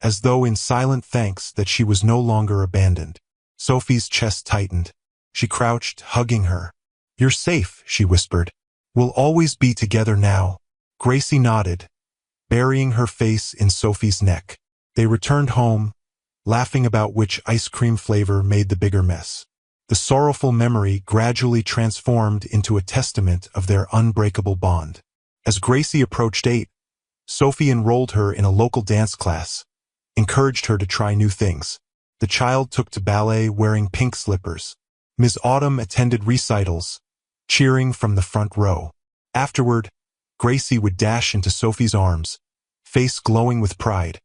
as though in silent thanks that she was no longer abandoned. Sophie's chest tightened. She crouched, hugging her. "You're safe," she whispered. "We'll always be together now." Gracie nodded, burying her face in Sophie's neck. They returned home, laughing about which ice cream flavor made the bigger mess. The sorrowful memory gradually transformed into a testament of their unbreakable bond. As Gracie approached 8, Sophie enrolled her in a local dance class, encouraged her to try new things. The child took to ballet wearing pink slippers. Ms. Autumn attended recitals, cheering from the front row. Afterward, Gracie would dash into Sophie's arms, face glowing with pride,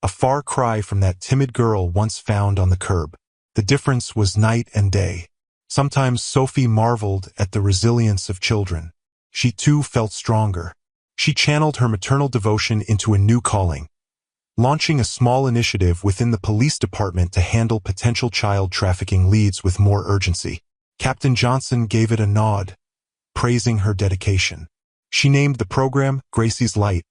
a far cry from that timid girl once found on the curb. The difference was night and day. Sometimes Sophie marveled at the resilience of children. She too felt stronger. She channeled her maternal devotion into a new calling, launching a small initiative within the police department to handle potential child trafficking leads with more urgency. Captain Johnson gave it a nod, praising her dedication. She named the program Gracie's Light,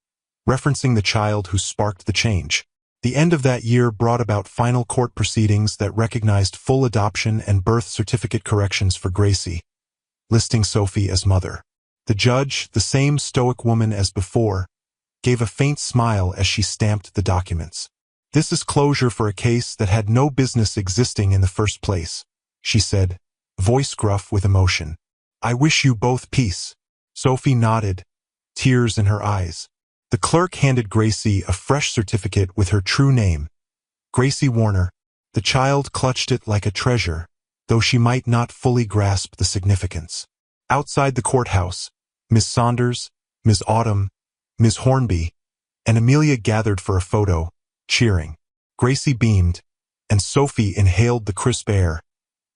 referencing the child who sparked the change. The end of that year brought about final court proceedings that recognized full adoption and birth certificate corrections for Gracie, listing Sophie as mother. The judge, the same stoic woman as before, gave a faint smile as she stamped the documents. "This is closure for a case that had no business existing in the first place," she said, voice gruff with emotion. "I wish you both peace." Sophie nodded, tears in her eyes. The clerk handed Gracie a fresh certificate with her true name, Gracie Warner. The child clutched it like a treasure, though she might not fully grasp the significance. Outside the courthouse, Miss Saunders, Ms. Autumn, Ms. Hornby, and Amelia gathered for a photo, cheering. Gracie beamed, and Sophie inhaled the crisp air,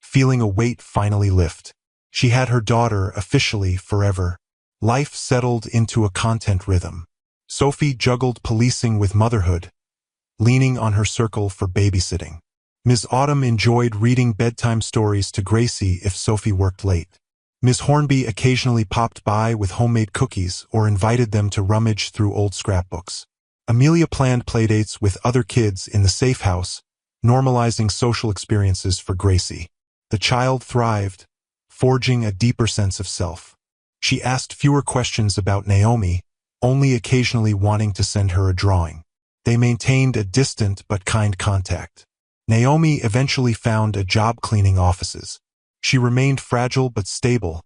feeling a weight finally lift. She had her daughter officially forever. Life settled into a content rhythm. Sophie juggled policing with motherhood, leaning on her circle for babysitting. Ms. Autumn enjoyed reading bedtime stories to Gracie if Sophie worked late. Ms. Hornby occasionally popped by with homemade cookies or invited them to rummage through old scrapbooks. Amelia planned playdates with other kids in the safe house, normalizing social experiences for Gracie. The child thrived, forging a deeper sense of self. She asked fewer questions about Naomi, only occasionally wanting to send her a drawing. They maintained a distant but kind contact. Naomi eventually found a job cleaning offices. She remained fragile but stable,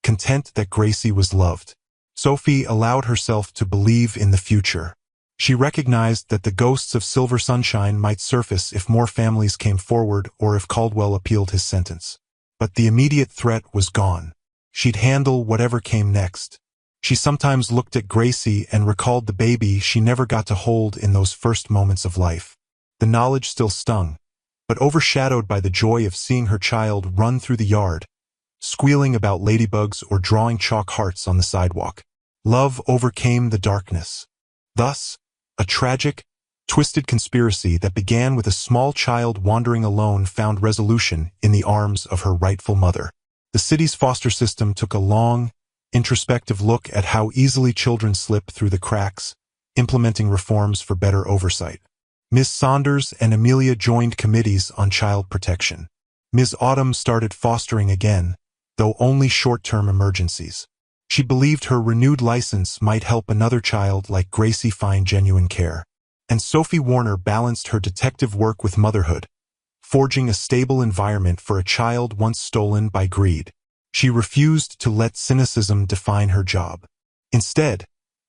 content that Gracie was loved. Sophie allowed herself to believe in the future. She recognized that the ghosts of Silver Sunshine might surface if more families came forward or if Caldwell appealed his sentence. But the immediate threat was gone. She'd handle whatever came next. She sometimes looked at Gracie and recalled the baby she never got to hold in those first moments of life. The knowledge still stung, but overshadowed by the joy of seeing her child run through the yard, squealing about ladybugs or drawing chalk hearts on the sidewalk. Love overcame the darkness. Thus, a tragic, twisted conspiracy that began with a small child wandering alone found resolution in the arms of her rightful mother. The city's foster system took a long, introspective look at how easily children slip through the cracks, implementing reforms for better oversight. Ms. Saunders and Amelia joined committees on child protection. Ms. Autumn started fostering again, though only short-term emergencies. She believed her renewed license might help another child like Gracie find genuine care. And Sophie Warner balanced her detective work with motherhood, forging a stable environment for a child once stolen by greed. She refused to let cynicism define her job. Instead,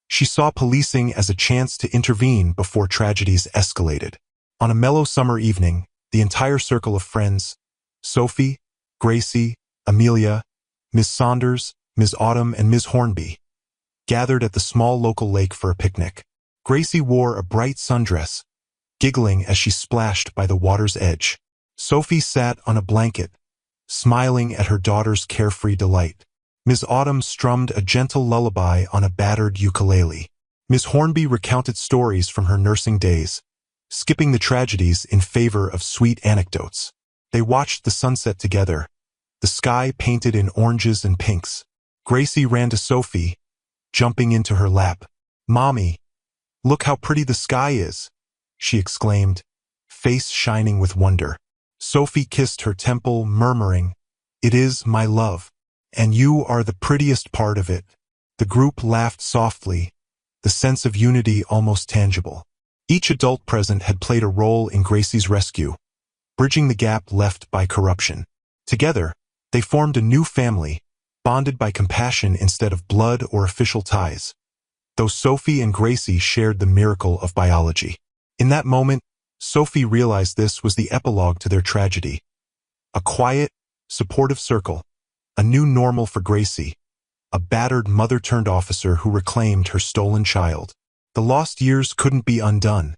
she saw policing as a chance to intervene before tragedies escalated. On a mellow summer evening, the entire circle of friends, Sophie, Gracie, Amelia, Ms. Saunders, Ms. Autumn, and Ms. Hornby, gathered at the small local lake for a picnic. Gracie wore a bright sundress, giggling as she splashed by the water's edge. Sophie sat on a blanket, smiling at her daughter's carefree delight. Ms. Autumn strummed a gentle lullaby on a battered ukulele. Ms. Hornby recounted stories from her nursing days, skipping the tragedies in favor of sweet anecdotes. They watched the sunset together, the sky painted in oranges and pinks. Gracie ran to Sophie, jumping into her lap. "Mommy, look how pretty the sky is," she exclaimed, face shining with wonder. Sophie kissed her temple, murmuring, "It is, my love. And you are the prettiest part of it." The group laughed softly, the sense of unity almost tangible. Each adult present had played a role in Gracie's rescue, bridging the gap left by corruption. Together, they formed a new family, bonded by compassion instead of blood or official ties. Though Sophie and Gracie shared the miracle of biology. In that moment, Sophie realized this was the epilogue to their tragedy. A quiet, supportive circle, a new normal for Gracie, a battered mother-turned-officer who reclaimed her stolen child. The lost years couldn't be undone,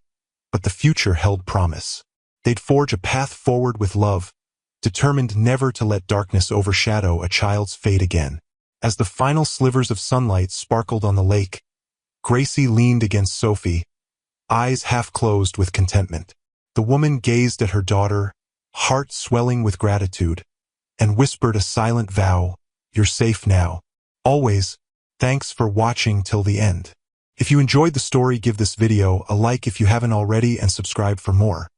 but the future held promise. They'd forge a path forward with love, determined never to let darkness overshadow a child's fate again. As the final slivers of sunlight sparkled on the lake, Gracie leaned against Sophie, eyes half closed with contentment. The woman gazed at her daughter, heart swelling with gratitude, and whispered a silent vow, "You're safe now. Always. Thanks for watching till the end." If you enjoyed the story, give this video a like if you haven't already and subscribe for more.